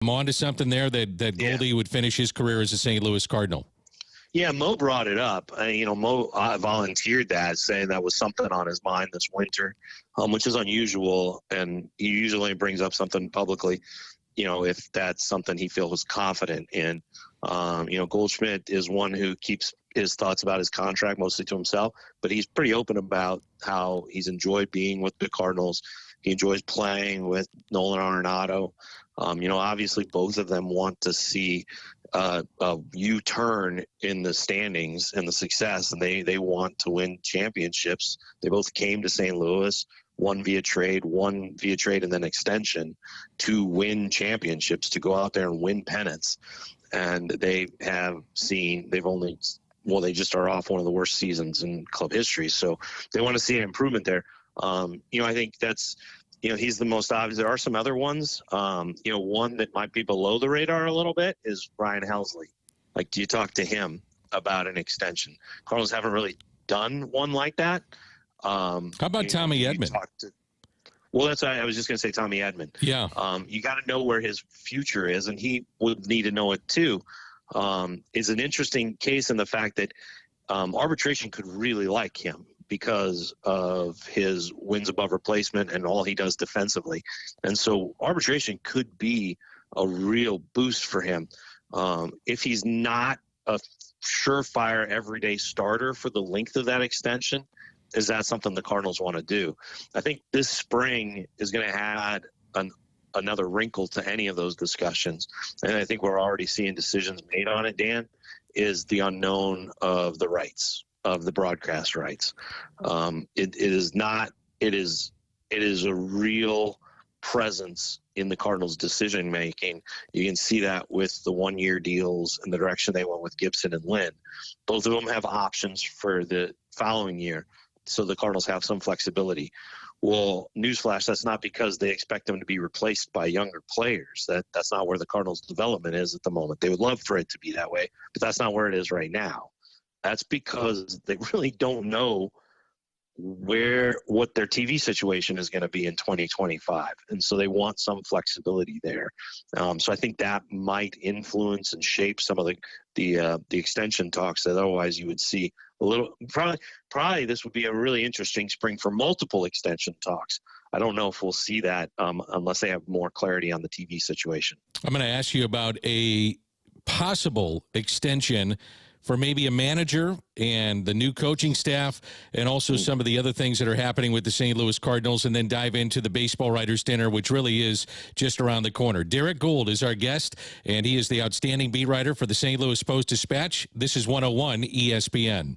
I'm on to something there that Goldie would finish his career as a St. Louis Cardinal. Yeah, Mo brought it up. Mo volunteered that, saying that was something on his mind this winter, which is unusual. And he usually brings up something publicly, if that's something he feels confident in. Goldschmidt is one who keeps his thoughts about his contract mostly to himself, but he's pretty open about how he's enjoyed being with the Cardinals. He enjoys playing with Nolan Arenado. Obviously both of them want to see a U-turn in the standings and the success, and they want to win championships. They both came to St. Louis, one via trade and then extension, to win championships, to go out there and win pennants. And they just are off one of the worst seasons in club history. So they want to see an improvement there. I think that's, he's the most obvious. There are some other ones. One that might be below the radar a little bit is Ryan Helsley. Like, do you talk to him about an extension? Cardinals haven't really done one like that. How about Tommy Edman? Well, that's I was just going to say Tommy Edman. Yeah. You got to know where his future is, and he would need to know it too. Is an interesting case in the fact that arbitration could really like him because of his wins above replacement and all he does defensively. And so arbitration could be a real boost for him. If he's not a surefire everyday starter for the length of that extension, is that something the Cardinals want to do? I think this spring is going to add another wrinkle to any of those discussions. And I think we're already seeing decisions made on it, Dan, is the unknown of the rights, of the broadcast rights. It is a real presence in the Cardinals' decision making. You can see that with the 1-year deals and the direction they went with Gibson and Lynn. Both of them have options for the following year, so the Cardinals have some flexibility. Well, newsflash, that's not because they expect them to be replaced by younger players. That's not where the Cardinals' development is at the moment. They would love for it to be that way, but that's not where it is right now. That's because they really don't know what their TV situation is going to be in 2025. And so they want some flexibility there. So I think that might influence and shape some of the extension talks that otherwise you would see a little. Probably this would be a really interesting spring for multiple extension talks. I don't know if we'll see that unless they have more clarity on the TV situation. I'm going to ask you about a possible extension for maybe a manager and the new coaching staff, and also some of the other things that are happening with the St. Louis Cardinals, and then dive into the Baseball Writers Dinner, which really is just around the corner. Derek Gould is our guest, and he is the outstanding beat writer for the St. Louis Post-Dispatch. This is 101 ESPN.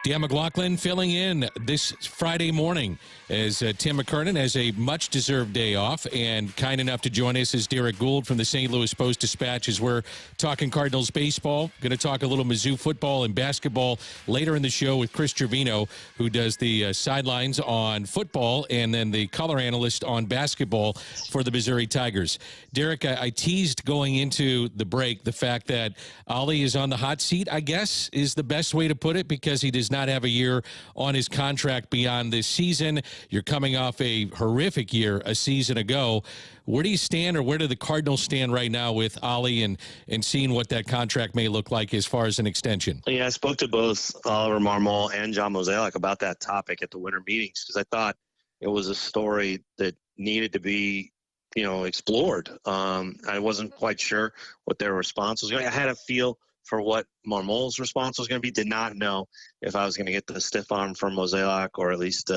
Dan McLaughlin filling in this Friday morning as Tim McKernan has a much-deserved day off, and kind enough to join us is Derek Gould from the St. Louis Post-Dispatch as we're talking Cardinals baseball. Going to talk a little Mizzou football and basketball later in the show with Chris Trevino, who does the sidelines on football and then the color analyst on basketball for the Missouri Tigers. Derek, I teased going into the break the fact that Ollie is on the hot seat, I guess, is the best way to put it, because he does not have a year on his contract beyond this season. You're coming off a horrific year a season ago. Where do you stand, or where do the Cardinals stand right now with Ollie and seeing what that contract may look like as far as an extension? Yeah, I spoke to both Oliver Marmol and John Mozeliak about that topic at the winter meetings, because I thought it was a story that needed to be, explored. I wasn't quite sure what their response was going to be. I had a feel for what Marmol's response was going to be. Did not know if I was going to get the stiff arm from Mozeliak, or at least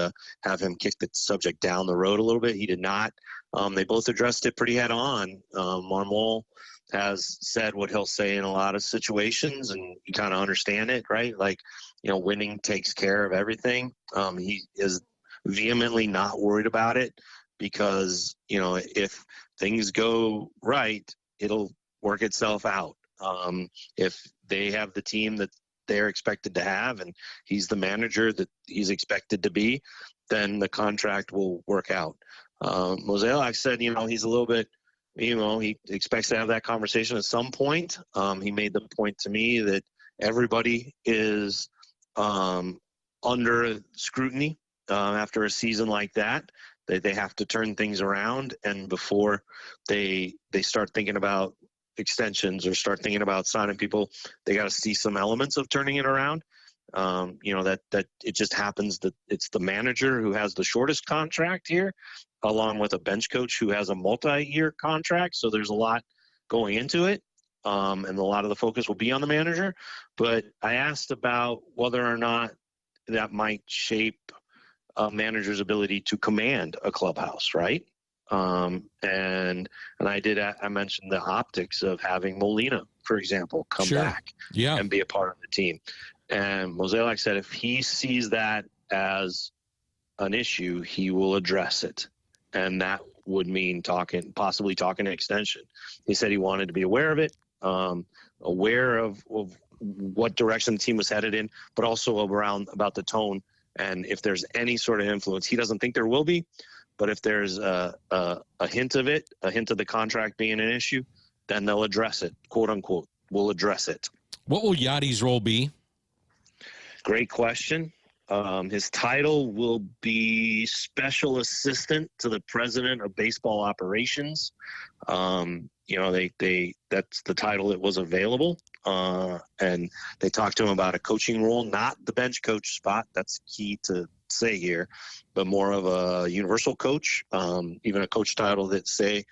have him kick the subject down the road a little bit. He did not. They both addressed it pretty head on. Marmol has said what he'll say in a lot of situations, and you kind of understand it, right? Like, winning takes care of everything. He is vehemently not worried about it, because, if things go right, it'll work itself out. If they have the team that they're expected to have, and he's the manager that he's expected to be, then the contract will work out. Mozeliak said, he's a little bit, he expects to have that conversation at some point. He made the point to me that everybody is under scrutiny after a season like that. They have to turn things around, and before they start thinking about extensions or start thinking about signing people, they got to see some elements of turning it around. That it just happens that it's the manager who has the shortest contract here, along with a bench coach who has a multi-year contract. So there's a lot going into it, and a lot of the focus will be on the manager. But I asked about whether or not that might shape a manager's ability to command a clubhouse, right? And I mentioned the optics of having Molina, for example, come back and be a part of the team. And Mozeliak said if he sees that as an issue, he will address it. And that would mean possibly talking extension. He said he wanted to be aware of it, aware of what direction the team was headed in, but also about the tone. And if there's any sort of influence, he doesn't think there will be, but if there's a hint of it, a hint of the contract being an issue, then they'll address it, quote unquote. We'll address it. What will Yadi's role be? Great question. His title will be Special Assistant to the President of Baseball Operations. That's the title that was available. And they talked to him about a coaching role, not the bench coach spot. That's key to say here, but more of a universal coach, even a coach title that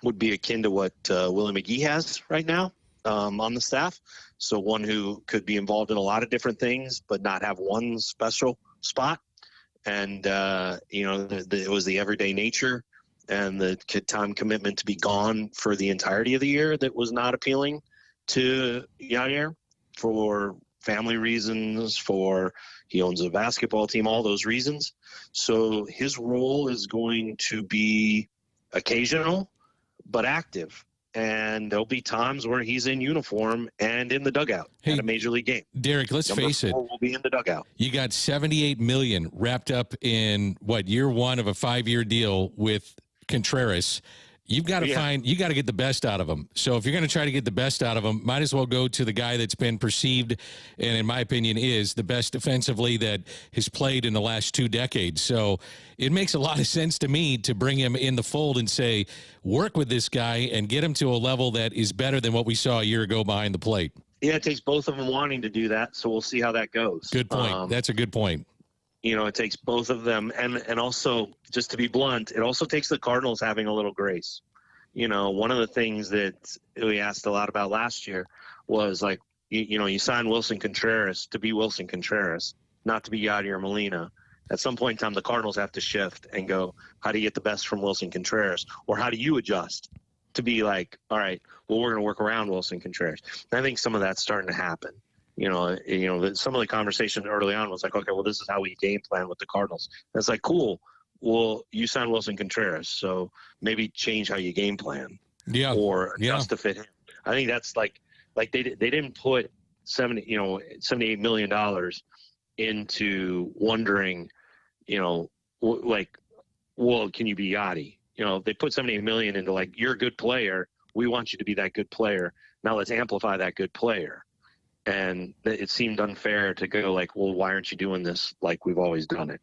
would be akin to what Willie McGee has right now on the staff. So one who could be involved in a lot of different things, but not have one special spot. And, it was the everyday nature and the time commitment to be gone for the entirety of the year that was not appealing to Yadier, for family reasons, for he owns a basketball team, all those reasons. So his role is going to be occasional, but active. And there'll be times where he's in uniform and in the dugout at a major league game. Derek, let's face it. Will be in the dugout. You got $78 million wrapped up in year one of a 5-year deal with Contreras. You've got to you got to get the best out of him. So if you're going to try to get the best out of him, might as well go to the guy that's been perceived, and in my opinion is the best defensively that has played in the last 2 decades. So it makes a lot of sense to me to bring him in the fold and say, work with this guy and get him to a level that is better than what we saw a year ago behind the plate. Yeah, it takes both of them wanting to do that. So we'll see how that goes. Good point. That's a good point. It takes both of them. And also, just to be blunt, it also takes the Cardinals having a little grace. One of the things that we asked a lot about last year was like, you sign Wilson Contreras to be Wilson Contreras, not to be Yadier Molina. At some point in time, the Cardinals have to shift and go, how do you get the best from Wilson Contreras? Or how do you adjust to be like, all right, well, we're going to work around Wilson Contreras. And I think some of that's starting to happen. Some of the conversation early on was like, okay, well, this is how we game plan with the Cardinals. And it's like, cool. Well, you signed Wilson Contreras, so maybe change how you game plan, or adjust to fit him. I think that's like they didn't put $78 million into wondering, well, can you be Yachty? They put $78 million into like, you're a good player. We want you to be that good player. Now let's amplify that good player. And it seemed unfair to go like, well, why aren't you doing this like we've always done it?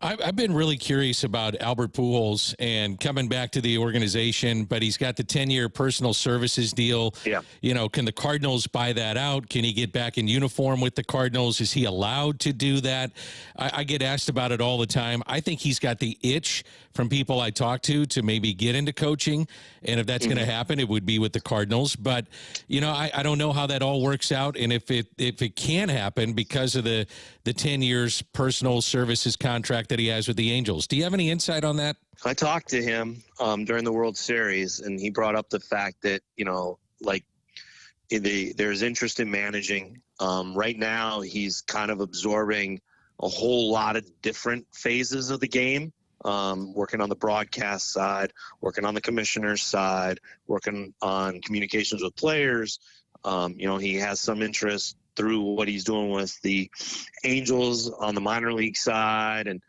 I've been really curious about Albert Pujols and coming back to the organization, but he's got the 10-year personal services deal. Yeah. Can the Cardinals buy that out? Can he get back in uniform with the Cardinals? Is he allowed to do that? I get asked about it all the time. I think he's got the itch from people I talk to maybe get into coaching. And if that's going to happen, it would be with the Cardinals. But, I don't know how that all works out. And if it can happen because of the 10 years personal services contract that he has with the Angels. Do you have any insight on that? I talked to him during the World Series, and he brought up the fact that, there's interest in managing. Right now, he's kind of absorbing a whole lot of different phases of the game, working on the broadcast side, working on the commissioner's side, working on communications with players. He has some interest through what he's doing with the Angels on the minor league side, and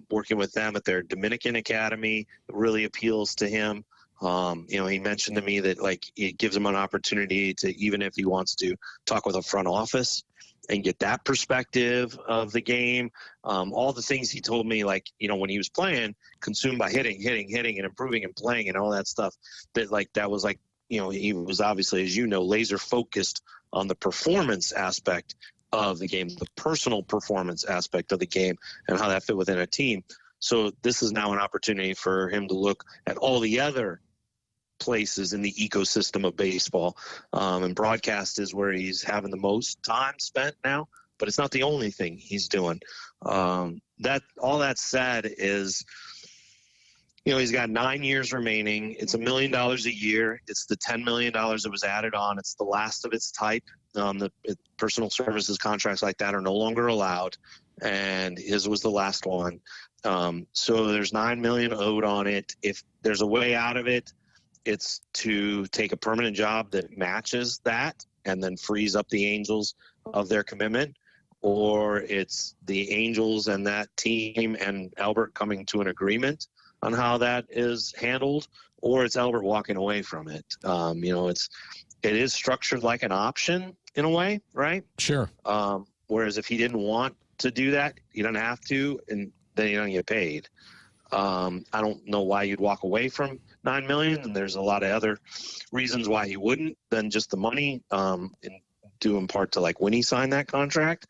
working with them at their Dominican Academy really appeals to him. He mentioned to me that it gives him an opportunity to, even if he wants to talk with a front office and get that perspective of the game. All the things he told me, when he was playing, consumed by hitting and improving and playing and all that stuff, that was he was obviously, as laser focused on the performance aspect of the game, the personal performance aspect of the game, and how that fit within a team. So this is now an opportunity for him to look at all the other places in the ecosystem of baseball. And broadcast is where he's having the most time spent now, but it's not the only thing he's doing. All that said is, he's got 9 years remaining. It's $1 million a year. It's the $10 million that was added on. It's the last of its type. The personal services contracts like that are no longer allowed, and his was the last one. So there's $9 million owed on it. If there's a way out of it, it's to take a permanent job that matches that and then frees up the Angels of their commitment, or it's the Angels and that team and Albert coming to an agreement on how that is handled, or it's Albert walking away from it. It is structured like an option in a way, right? Sure. Whereas if he didn't want to do that, you don't have to, and then you don't get paid. I don't know why you'd walk away from $9 million, and there's a lot of other reasons why he wouldn't than just the money, and due in part to when he signed that contract.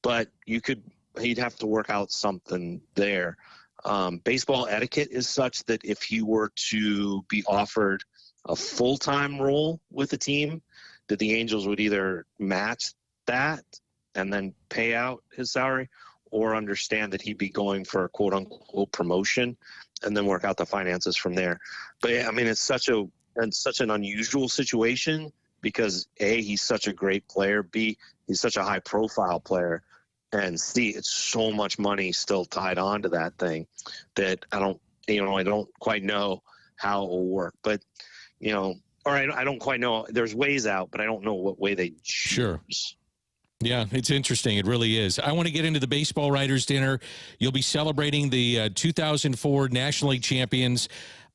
But he'd have to work out something there. Baseball etiquette is such that if he were to be offered a full-time role with the team, that the Angels would either match that and then pay out his salary, or understand that he'd be going for a quote-unquote promotion and then work out the finances from there. But it's such an unusual situation because A, he's such a great player, B, he's such a high-profile player, and C, it's so much money still tied on to that thing that I don't quite know how it will work. But, I don't quite know. There's ways out, but I don't know what way they choose. Sure. Yeah, it's interesting. It really is. I want to get into the baseball writers' dinner. You'll be celebrating the 2004 National League champions.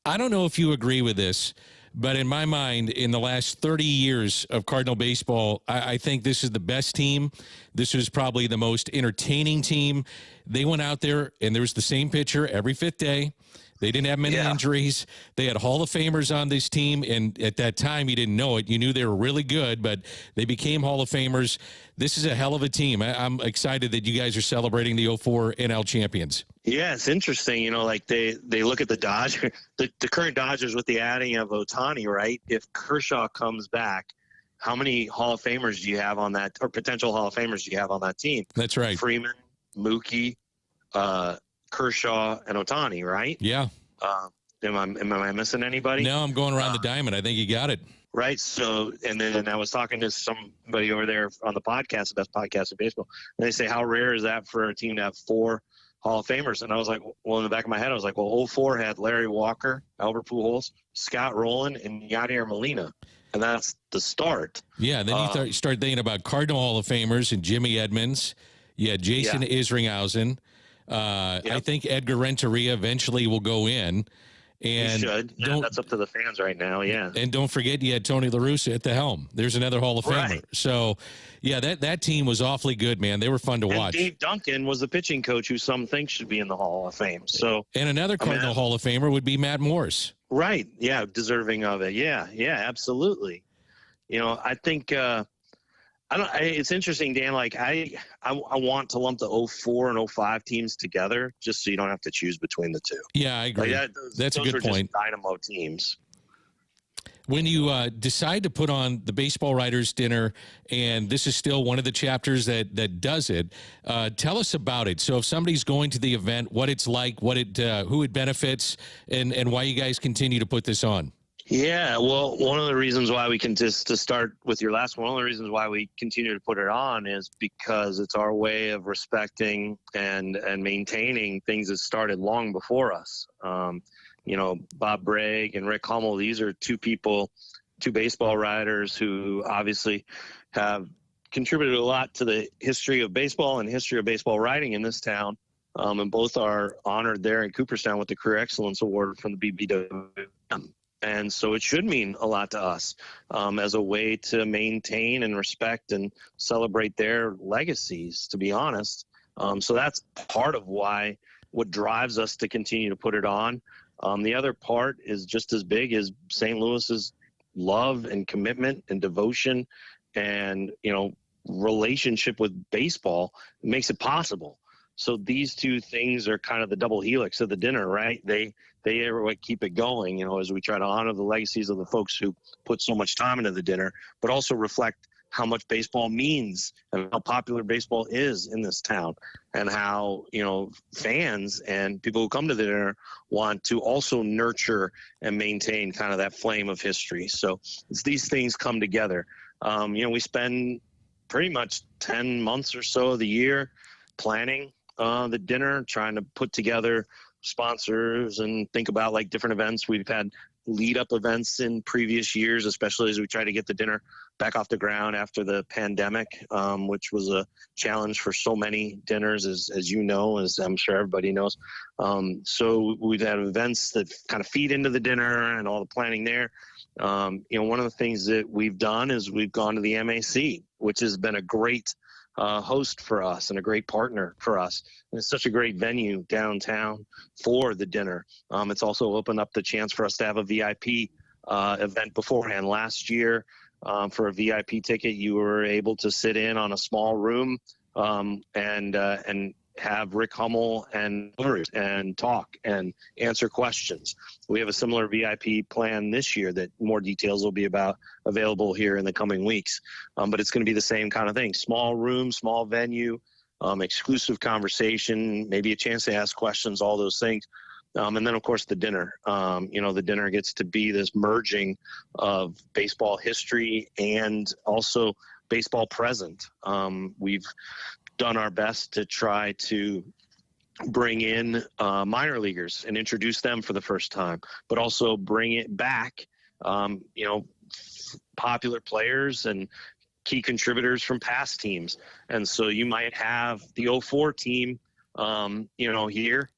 I don't know if you agree with this, but in my mind, in the last 30 years of Cardinal baseball, I think this is the best team. This was probably the most entertaining team. They went out there, and there was the same pitcher every fifth day. They didn't have many injuries. They had Hall of Famers on this team, and at that time, you didn't know it. You knew they were really good, but they became Hall of Famers. This is a hell of a team. I'm excited that you guys are celebrating the 04 NL champions. Yeah, it's interesting. They look at the Dodgers, the current Dodgers with the adding of Ohtani, right? If Kershaw comes back, how many Hall of Famers do you have on that, or potential Hall of Famers do you have on that team? That's right. Freeman, Mookie, Kershaw, and Ohtani, right? Yeah. Am I missing anybody? No, I'm going around the diamond. I think you got it. Right. So, and then I was talking to somebody over there on the podcast, the best podcast in baseball, and they say, how rare is that for a team to have 4 Hall of Famers? And I was like, well, in the back of my head, I was like, well, 04 had Larry Walker, Albert Pujols, Scott Rowland, and Yadier Molina. And that's the start. Yeah, then you start thinking about Cardinal Hall of Famers and Jimmy Edmonds. You had Jason Isringhausen. I think Edgar Renteria eventually will go in. And he should. Yeah, that's up to the fans right now, yeah. And don't forget you had Tony La Russa at the helm. There's another Hall of Famer. Right. So, yeah, that team was awfully good, man. They were fun to watch. Dave Duncan was the pitching coach who some think should be in the Hall of Fame. So, and another Cardinal Hall of Famer would be Matt Morse. Right. Yeah, deserving of it. Yeah, absolutely. I think it's interesting, Dan. Like I want to lump the 04 and 05 teams together just so you don't have to choose between the two. Yeah, I agree. Like that's a good point. Just dynamo teams. When you decide to put on the Baseball Writers Dinner, and this is still one of the chapters that does it, tell us about it. So if somebody's going to the event, what it's like, who it benefits, and why you guys continue to put this on. Yeah, well, one of the reasons why we can to start with your last one, of the reasons why we continue to put it on is because it's our way of respecting and maintaining things that started long before us. Bob Bragg and Rick Hummel, these are two baseball writers who obviously have contributed a lot to the history of baseball and history of baseball writing in this town. And both are honored there in Cooperstown with the Career Excellence Award from the BBWM. And so it should mean a lot to us as a way to maintain and respect and celebrate their legacies, to be honest. So that's part of what drives us to continue to put it on. The other part is just as big as St. Louis's love and commitment and devotion and, relationship with baseball. It makes it possible. So these two things are kind of the double helix of the dinner, right? They are what keep it going, as we try to honor the legacies of the folks who put so much time into the dinner, but also reflect how much baseball means and how popular baseball is in this town, and how, fans and people who come to the dinner want to also nurture and maintain kind of that flame of history. So it's these things come together. We spend pretty much 10 months or so of the year planning the dinner, trying to put together sponsors and think about like different events. We've had lead up events in previous years, especially as we try to get the dinner back off the ground after the pandemic, which was a challenge for so many dinners, as you know, as I'm sure everybody knows. So we've had events that kind of feed into the dinner and all the planning there. One of the things that we've done is we've gone to the MAC, which has been a great host for us and a great partner for us. And it's such a great venue downtown for the dinner. It's also opened up the chance for us to have a VIP event beforehand. Last year, for a VIP ticket, you were able to sit in on a small room and have Rick Hummel and talk and answer questions. We have a similar VIP plan this year that more details will be available here in the coming weeks. But it's going to be the same kind of thing. Small room, small venue, exclusive conversation, maybe a chance to ask questions, all those things. And then, of course, the dinner. The dinner gets to be this merging of baseball history and also baseball present. We've done our best to try to bring in minor leaguers and introduce them for the first time, but also bring it back, popular players and key contributors from past teams. And so you might have the 04 team, here,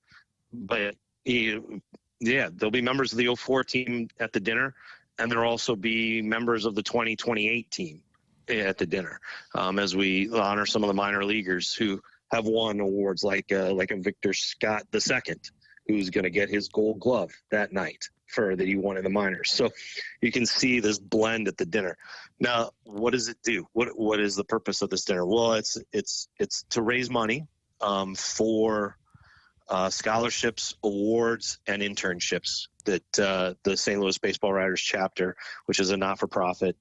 but there'll be members of the 04 team at the dinner, and there'll also be members of the 2028 team at the dinner, as we honor some of the minor leaguers who have won awards like a Victor Scott II, who's going to get his Gold Glove that night that he won in the minors. So you can see this blend at the dinner. Now, what does it do? What is the purpose of this dinner? Well, it's to raise money for scholarships, awards, and internships that the St. Louis Baseball Writers chapter, which is a not-for-profit,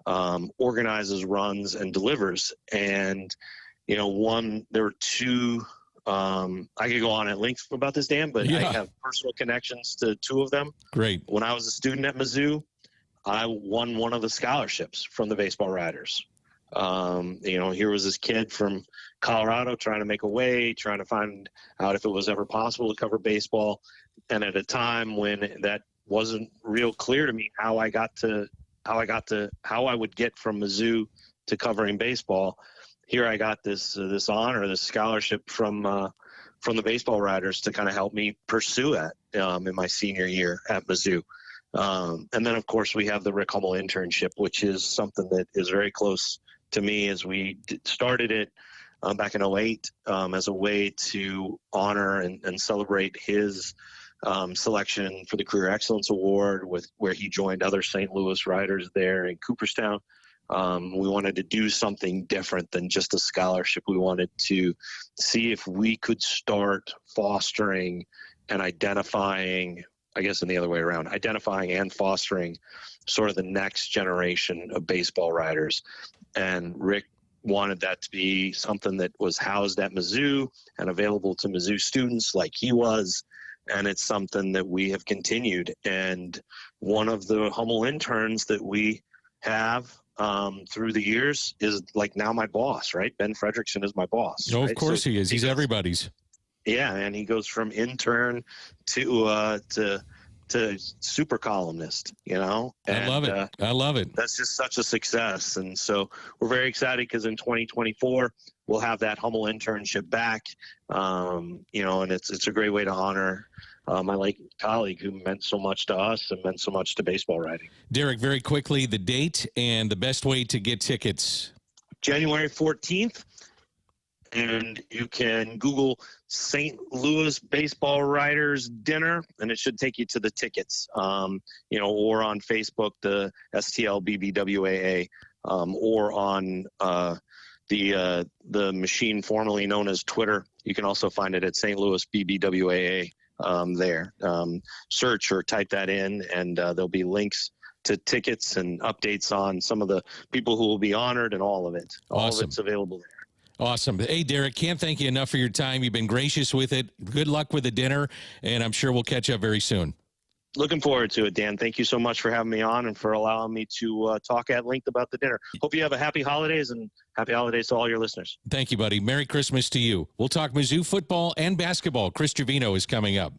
organizes, runs, and delivers. And there were two. I could go on at length about this, Dan, but I have personal connections to two of them. Great. When I was a student at Mizzou, I won one of the scholarships from the Baseball Riders. Here was this kid from Colorado trying to make a way, trying to find out if it was ever possible to cover baseball. And at a time when that wasn't real clear to me how I would get from Mizzou to covering baseball, here I got this honor, this scholarship from the Baseball Riders to kind of help me pursue it in my senior year at Mizzou. And then, of course, we have the Rick Hummel internship, which is something that is very close to me as we started it back in 2008 as a way to honor and celebrate his selection for the Career Excellence Award, where he joined other St. Louis riders there in Cooperstown. We wanted to do something different than just a scholarship. We wanted to see if we could start fostering and identifying, I guess in the other way around, identifying and fostering sort of the next generation of baseball riders. And Rick wanted that to be something that was housed at Mizzou and available to Mizzou students like he was. And it's something that we have continued. And one of the Hummel interns that we have through the years is like now my boss, right? Ben Fredrickson is my boss. Oh, right? of course he is. He's everybody's. Yeah, and he goes from intern to super columnist, And, I love it. I love it. That's just such a success. And so we're very excited because in 2024, we'll have that Hummel internship back, and it's a great way to honor my late colleague who meant so much to us and meant so much to baseball writing. Derek, very quickly, the date and the best way to get tickets. January 14th. And you can Google St. Louis Baseball Riders Dinner, and it should take you to the tickets, or on Facebook, the STLBBWAA, or on the machine formerly known as Twitter. You can also find it at St. Louis BBWAA there. Search or type that in, and there'll be links to tickets and updates on some of the people who will be honored and all of it. All Awesome. of it's available there. Awesome. Hey, Derek, can't thank you enough for your time. You've been gracious with it. Good luck with the dinner, and I'm sure we'll catch up very soon. Looking forward to it, Dan. Thank you so much for having me on and for allowing me to talk at length about the dinner. Hope you have a happy holidays, and happy holidays to all your listeners. Thank you, buddy. Merry Christmas to you. We'll talk Mizzou football and basketball. Chris Trevino is coming up.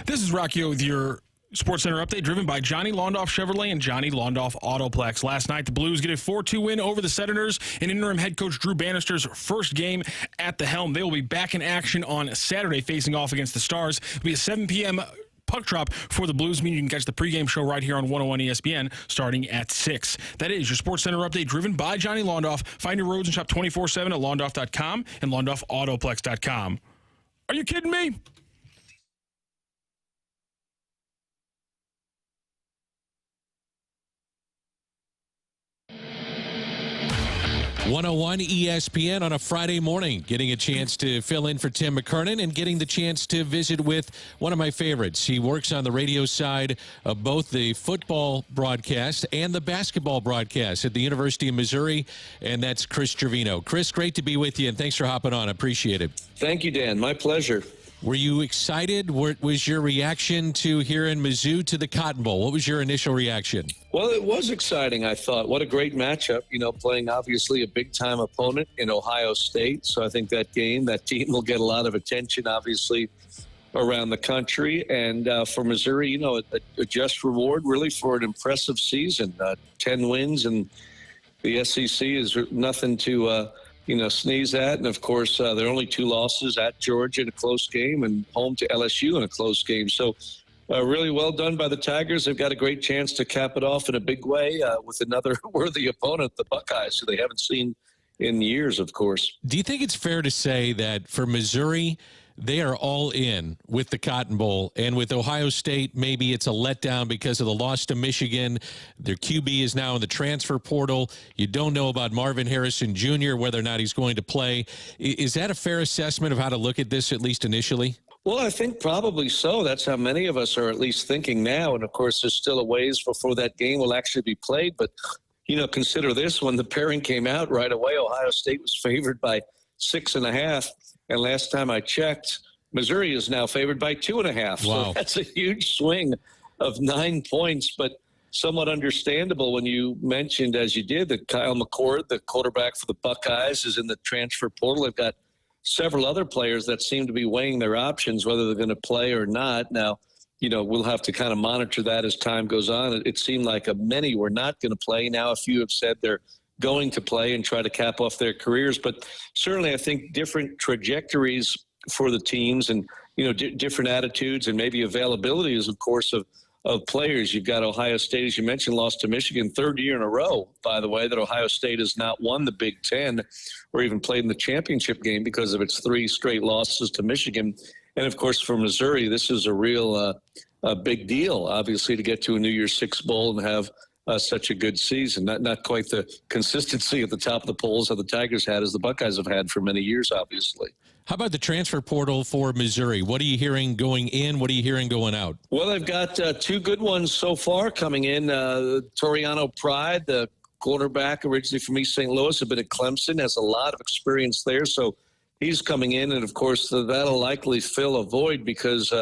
This is Rocky with your Sports Center update, driven by Johnny Londoff Chevrolet and Johnny Londoff Autoplex. Last night, the Blues get a 4-2 win over the Senators in interim head coach Drew Bannister's first game at the helm. They will be back in action on Saturday, facing off against the Stars. It'll be a 7 p.m. puck drop for the Blues, meaning you can catch the pregame show right here on 101 ESPN starting at 6. That is your Sports Center update, driven by Johnny Londoff. Find your roads and shop 24/7 at londoff.com and londoffautoplex.com. Are you kidding me? 101 ESPN on a Friday morning, getting a chance to fill in for Tim McKernan and getting the chance to visit with one of my favorites. He works on the radio side of both the football broadcast and the basketball broadcast at the University of Missouri, and that's Chris Trevino. Chris, great to be with you, and thanks for hopping on. I appreciate it. Thank you, Dan. My pleasure. Were you excited? What was your reaction to hearing Mizzou to the Cotton Bowl? What was your initial reaction? Well, it was exciting, I thought. What a great matchup, playing obviously a big-time opponent in Ohio State. So I think that team will get a lot of attention, obviously, around the country. And for Missouri, a just reward really for an impressive season. 10 wins, and the SEC is nothing to sneeze at. And, of course, there are only 2 losses at Georgia in a close game and home to LSU in a close game. So really well done by the Tigers. They've got a great chance to cap it off in a big way with another worthy opponent, the Buckeyes, who they haven't seen in years, of course. Do you think it's fair to say that for Missouri, they are all in with the Cotton Bowl, and with Ohio State, maybe it's a letdown because of the loss to Michigan? Their QB is now in the transfer portal. You don't know about Marvin Harrison Jr., whether or not he's going to play. Is that a fair assessment of how to look at this, at least initially? Well, I think probably so. That's how many of us are at least thinking now. And, of course, there's still a ways before that game will actually be played. But, consider this. When the pairing came out right away, Ohio State was favored by 6.5. And last time I checked, Missouri is now favored by 2.5. Wow. So that's a huge swing of 9 points, but somewhat understandable when you mentioned, as you did, that Kyle McCord, the quarterback for the Buckeyes, is in the transfer portal. They've got several other players that seem to be weighing their options, whether they're going to play or not. Now, we'll have to kind of monitor that as time goes on. It seemed like many were not going to play. Now a few have said they're going to play and try to cap off their careers. But certainly I think different trajectories for the teams and, different attitudes and maybe availabilities, of course, of players. You've got Ohio State, as you mentioned, lost to Michigan, 3rd year in a row, by the way, that Ohio State has not won the Big Ten or even played in the championship game because of its 3 straight losses to Michigan. And, of course, for Missouri, this is a real big deal, obviously, to get to a New Year's Six Bowl and have such a good season. Not quite the consistency at the top of the polls that the Tigers had as the Buckeyes have had for many years, obviously. How about the transfer portal for Missouri? What are you hearing going in? What are you hearing going out? Well, they've got 2 good ones so far coming in. Toriano Pride, the quarterback originally from East St. Louis, had been at Clemson, has a lot of experience there. So he's coming in, and, of course, that'll likely fill a void because,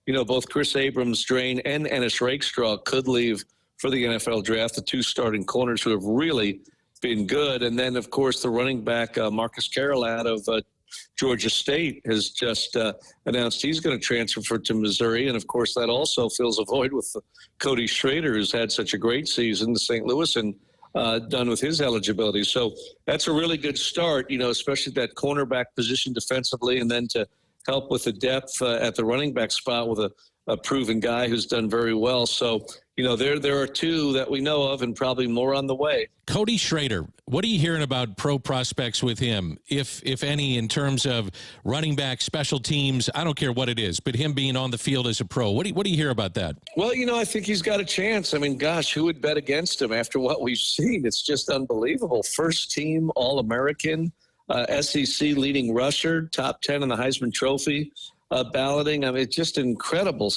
both Chris Abrams-Drain and Ennis Rakestraw could leave for the NFL draft, the 2 starting corners who have really been good. And then, of course, the running back, Marcus Carroll out of Georgia State, has just announced he's going to transfer to Missouri. And, of course, that also fills a void with Cody Schrader, who's had such a great season to St. Louis and done with his eligibility. So that's a really good start, especially that cornerback position defensively, and then to help with the depth at the running back spot with a proven guy who's done very well. So, there are 2 that we know of and probably more on the way. Cody Schrader, what are you hearing about pro prospects with him, if any, in terms of running back, special teams? I don't care what it is, but him being on the field as a pro. What do you hear about that? Well, I think he's got a chance. I mean, gosh, who would bet against him after what we've seen? It's just unbelievable. First team All-American, SEC leading rusher, top 10 in the Heisman Trophy balloting. I mean, it's just incredible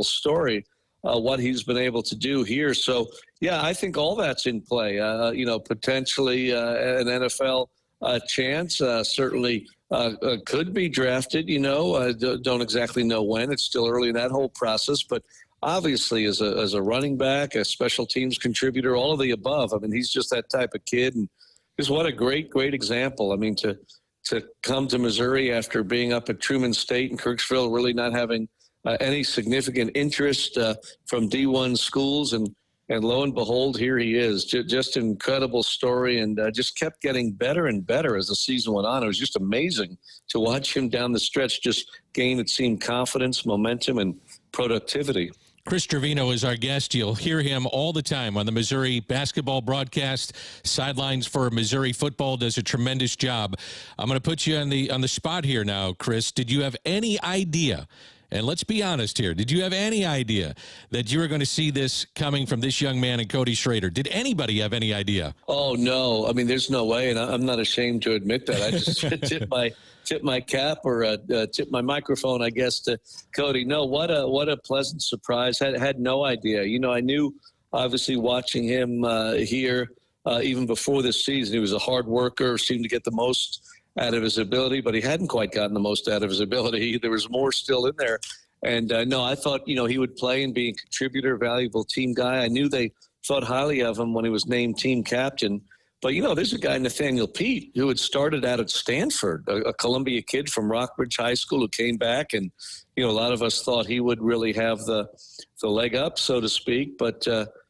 story. What he's been able to do here. So, yeah, I think all that's in play. Potentially an NFL chance. Certainly could be drafted, don't exactly know when. It's still early in that whole process. But obviously as a running back, a special teams contributor, all of the above. I mean, he's just that type of kid. And just what a great example. I mean, to come to Missouri after being up at Truman State and Kirksville, really not having any significant interest from D1 schools, and lo and behold, here he is. Just an incredible story, and just kept getting better and better as the season went on. It was just amazing to watch him down the stretch just gain, it seemed, confidence, momentum, and productivity. Chris Trevino is our guest. You'll hear him all the time on the Missouri basketball broadcast. Sidelines for Missouri football, does a tremendous job. I'm going to put you on the spot here now, Chris. Did you have any idea, and let's be honest here, did you have any idea that you were going to see this coming from this young man and Cody Schrader? Did anybody have any idea? Oh, no. I mean, there's no way, and I'm not ashamed to admit that. I just tip my cap or tip my microphone, I guess, to Cody. No, what a pleasant surprise. Had no idea. You know, I knew, obviously, watching him here even before this season, he was a hard worker, seemed to get the most out of his ability, but he hadn't quite gotten the most out of his ability. There was more still in there. And no, I thought, you know, he would play and be a contributor, valuable team guy. I knew they thought highly of him when he was named team captain. But, you know, there's a guy, Nathaniel Pete, who had started out at Stanford, a Columbia kid from Rockbridge High School who came back. And, you know, a lot of us thought he would really have the leg up, so to speak. But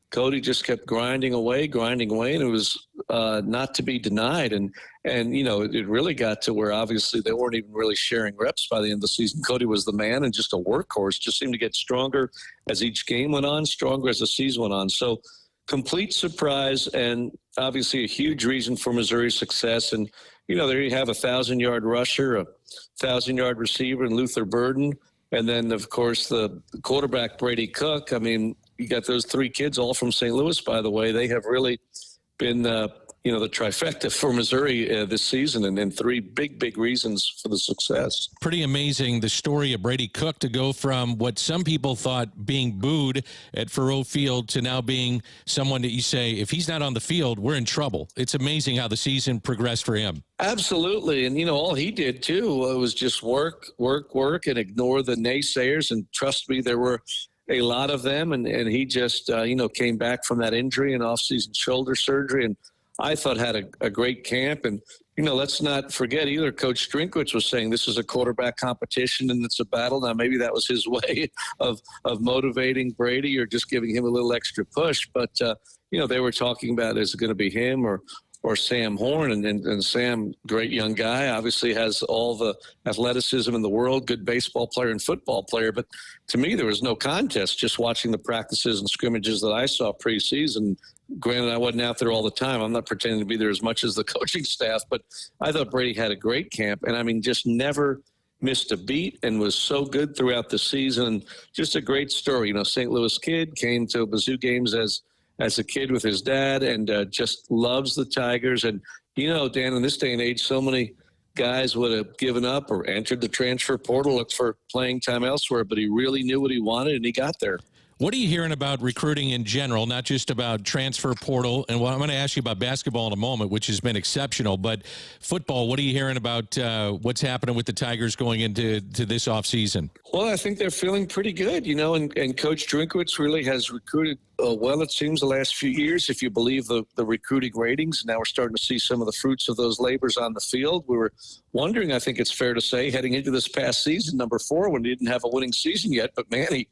Cody just kept grinding away, and it was not to be denied. And you know, it really got to where obviously they weren't even really sharing reps by the end of the season. Cody was the man and just a workhorse, just seemed to get stronger as each game went on, stronger as the season went on. So complete surprise, and obviously a huge reason for Missouri's success. And, you know, there you have a 1,000-yard rusher, a 1,000-yard receiver in Luther Burden, and then, of course, the quarterback, Brady Cook. I mean, you got those three kids, all from St. Louis, by the way. They have really been, you know, the trifecta for Missouri this season, and three big reasons for the success. Pretty amazing, the story of Brady Cook to go from what some people thought being booed at Faurot Field to now being someone that you say, if he's not on the field, we're in trouble. It's amazing how the season progressed for him. Absolutely. And, you know, all he did, too, was just work, and ignore the naysayers. And trust me, there were a lot of them. And he just, you know, came back from that injury and off-season shoulder surgery, and I thought had a great camp. And, you know, let's not forget either, Coach Drinkwitz was saying this is a quarterback competition and it's a battle. Now, maybe that was his way of motivating Brady or just giving him a little extra push. But, you know, they were talking about, is it going to be him or Sam Horn? And Sam, great young guy, obviously has all the athleticism in the world, good baseball player and football player. But to me, there was no contest just watching the practices and scrimmages that I saw preseason. Granted, I wasn't out there all the time. I'm not pretending to be there as much as the coaching staff, but I thought Brady had a great camp. And, I mean, just never missed a beat and was so good throughout the season. Just a great story. You know, St. Louis kid, came to Mizzou games as a kid with his dad, and just loves the Tigers. And, you know, Dan, in this day and age, so many guys would have given up or entered the transfer portal, looked for playing time elsewhere, but he really knew what he wanted, and he got there. What are you hearing about recruiting in general, not just about transfer portal? And I'm going to ask you about basketball in a moment, which has been exceptional. But football, what are you hearing about what's happening with the Tigers going into this offseason? Well, I think they're feeling pretty good, you know, and Coach Drinkwitz really has recruited well, it seems, the last few years, if you believe the recruiting ratings. Now we're starting to see some of the fruits of those labors on the field. We were wondering, I think it's fair to say, heading into this past season, number 4, when he didn't have a winning season yet, but man, he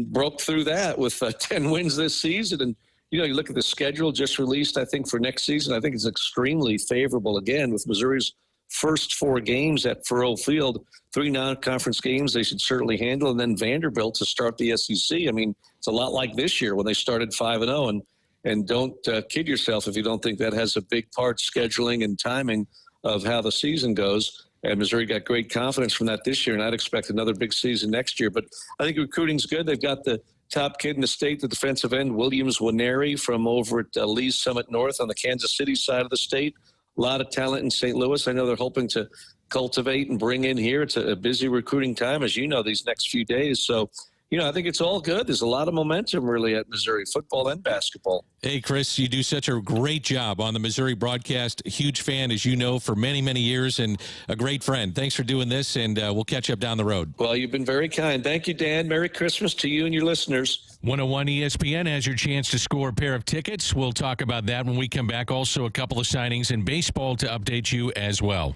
broke through that with 10 wins this season. And, you know, you look at the schedule just released, I think, for next season, I think it's extremely favorable, again, with Missouri's first 4 games at Faurot Field, 3 non-conference games they should certainly handle, and then Vanderbilt to start the SEC. I mean, it's a lot like this year when they started 5-0, and don't kid yourself if you don't think that has a big part, scheduling and timing, of how the season goes. And Missouri got great confidence from that this year, and I'd expect another big season next year. But I think recruiting's good. They've got the top kid in the state, the defensive end, Williams Winery from over at Lee's Summit North on the Kansas City side of the state. A lot of talent in St. Louis. I know they're hoping to cultivate and bring in here. It's a busy recruiting time, as you know, these next few days. So, you know, I think it's all good. There's a lot of momentum really at Missouri, football and basketball. Hey, Chris, you do such a great job on the Missouri broadcast. A huge fan, as you know, for many, many years, and a great friend. Thanks for doing this, and we'll catch up down the road. Well, you've been very kind. Thank you, Dan. Merry Christmas to you and your listeners. 101 ESPN has your chance to score a pair of tickets. We'll talk about that when we come back. Also, a couple of signings in baseball to update you as well.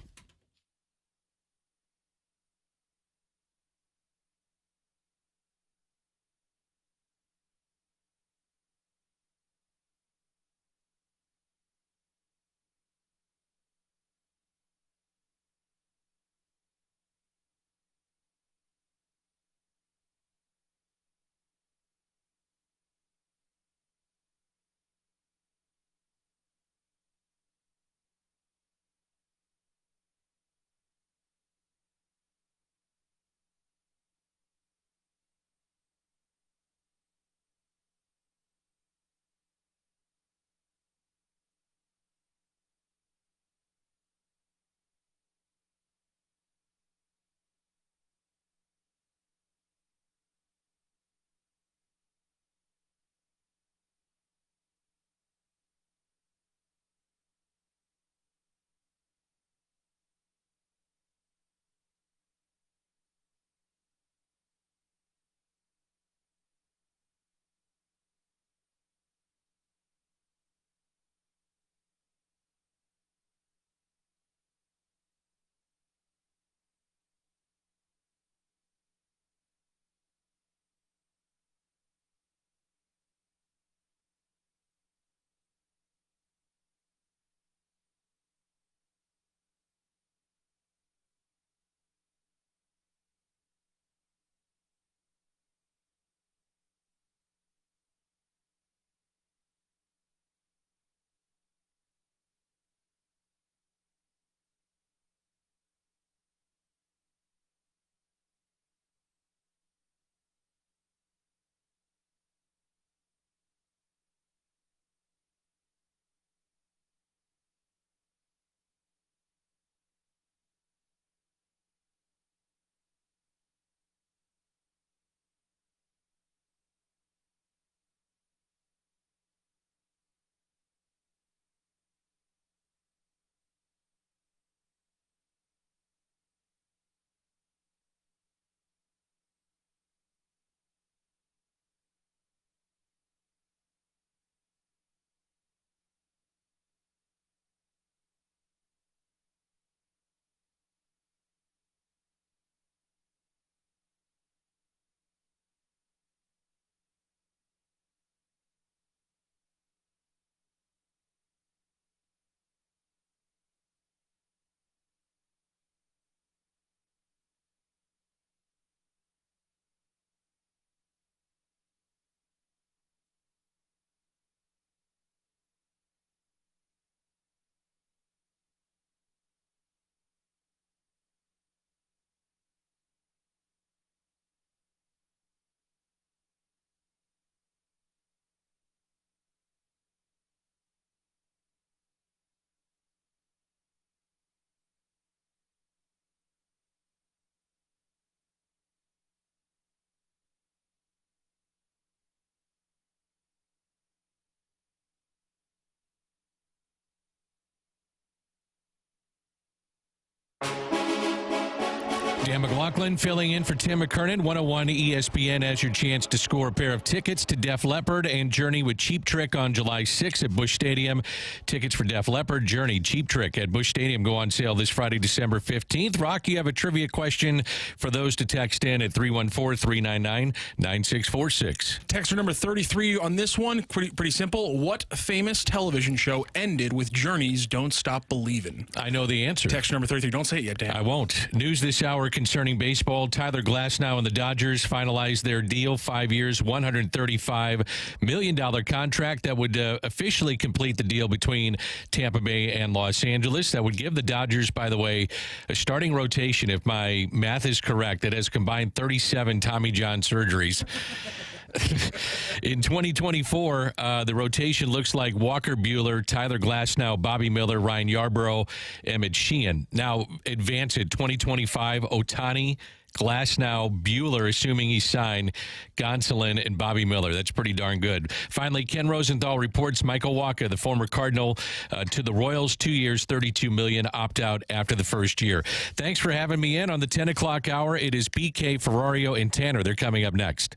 Dan McLaughlin filling in for Tim McKernan. 101 ESPN has your chance to score a pair of tickets to Def Leppard and Journey with Cheap Trick on July 6th at Busch Stadium. Tickets for Def Leppard, Journey, Cheap Trick at Busch Stadium go on sale this Friday, December 15th. Rock, you have a trivia question for those to text in at 314-399-9646. Texter number 33 on this one, pretty simple. What famous television show ended with Journey's Don't Stop Believin'? I know the answer. Texter number 33. Don't say it yet, Dan. I won't. News this hour concerning baseball. Tyler Glasnow and the Dodgers finalized their deal, 5 years, $135 million contract that would officially complete the deal between Tampa Bay and Los Angeles. That would give the Dodgers, by the way, a starting rotation, if my math is correct, that has combined 37 Tommy John surgeries. In 2024, the rotation looks like Walker Buehler, Tyler Glasnow, Bobby Miller, Ryan Yarbrough, Emmett Sheehan. Now, advance it, 2025, Ohtani, Glasnow, Buehler, assuming he's signed, Gonsolin, and Bobby Miller. That's pretty darn good. Finally, Ken Rosenthal reports Michael Wacha, the former Cardinal, to the Royals, 2 years, $32 million, opt-out after the first year. Thanks for having me in on the 10 o'clock hour. It is BK, Ferrario, and Tanner. They're coming up next.